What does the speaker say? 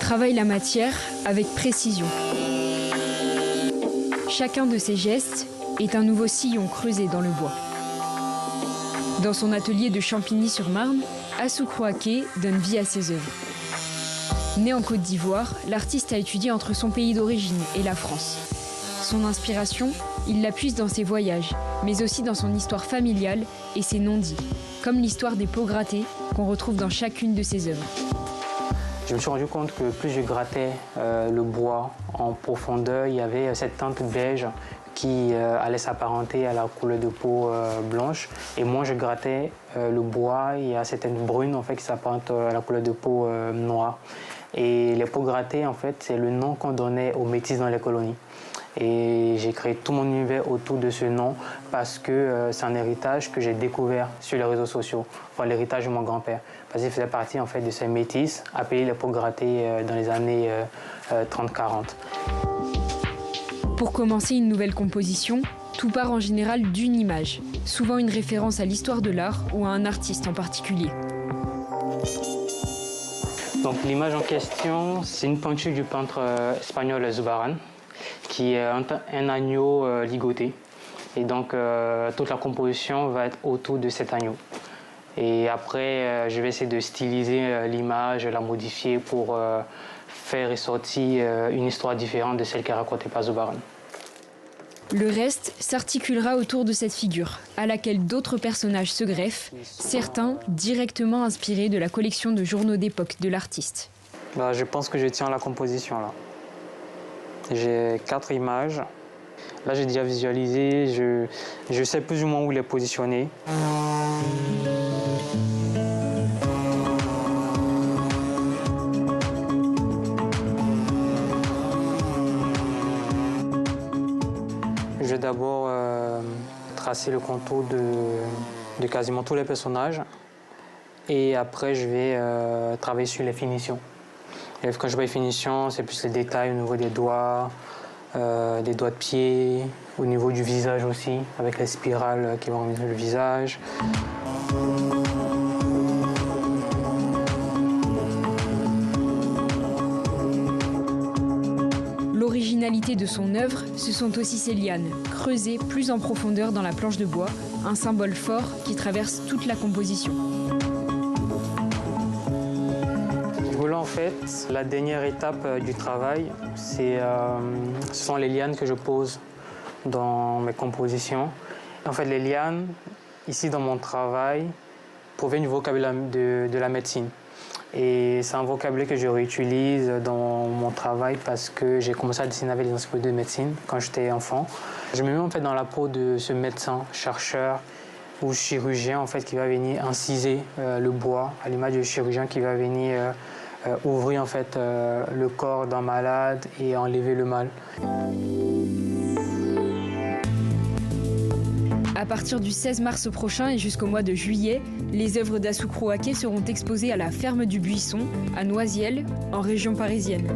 travaille la matière avec précision. Chacun de ses gestes est un nouveau sillon creusé dans le bois. Dans son atelier de Champigny-sur-Marne, Assoukro Aké donne vie à ses œuvres. Né en Côte d'Ivoire, l'artiste a étudié entre son pays d'origine et la France. Son inspiration, il la puise dans ses voyages, mais aussi dans son histoire familiale et ses non-dits, comme l'histoire des pots grattés qu'on retrouve dans chacune de ses œuvres. Je me suis rendu compte que plus je grattais le bois en profondeur, il y avait cette teinte beige qui allait s'apparenter à la couleur de peau blanche. Et moins je grattais le bois, il y a cette teinte brune en fait, qui s'apparente à la couleur de peau noire. Et les pots grattés, en fait, c'est le nom qu'on donnait aux métis dans les colonies. Et j'ai créé tout mon univers autour de ce nom parce que c'est un héritage que j'ai découvert sur les réseaux sociaux, enfin l'héritage de mon grand-père. Parce qu'il faisait partie en fait de ces métis appelés les pots grattés dans les années 30-40. Pour commencer une nouvelle composition, tout part en général d'une image, souvent une référence à l'histoire de l'art ou à un artiste en particulier. Donc l'image en question, c'est une peinture du peintre espagnol Zurbarán, qui est un agneau ligoté. Et donc toute la composition va être autour de cet agneau. Et après, je vais essayer de styliser l'image, la modifier pour faire ressortir une histoire différente de celle qui est racontée par Zurbarán. Le reste s'articulera autour de cette figure, à laquelle d'autres personnages se greffent, certains directement inspirés de la collection de journaux d'époque de l'artiste. Je pense que je tiens la composition là. J'ai 4 images. Là, j'ai déjà visualisé, je sais plus ou moins où les positionner. Je vais d'abord tracer le contour de quasiment tous les personnages et après je vais travailler sur les finitions. Et quand je vois les finitions, c'est plus les détails au niveau des doigts de pied, au niveau du visage aussi, avec les spirales qui vont revenir le visage. L'originalité de son œuvre, ce sont aussi ses lianes, creusées plus en profondeur dans la planche de bois, un symbole fort qui traverse toute la composition. Voilà, en fait, la dernière étape du travail, ce sont les lianes que je pose dans mes compositions. En fait, les lianes, ici dans mon travail, proviennent du vocabulaire de la médecine. Et c'est un vocabulaire que je réutilise dans mon travail parce que j'ai commencé à dessiner avec les encyclopédies de médecine quand j'étais enfant. Je me mets en fait dans la peau de ce médecin, chercheur ou chirurgien en fait, qui va venir inciser le bois, à l'image du chirurgien qui va venir ouvrir en fait, le corps d'un malade et enlever le mal. À partir du 16 mars prochain et jusqu'au mois de juillet, les œuvres d'Assoukro Aké seront exposées à la Ferme du Buisson, à Noisiel, en région parisienne.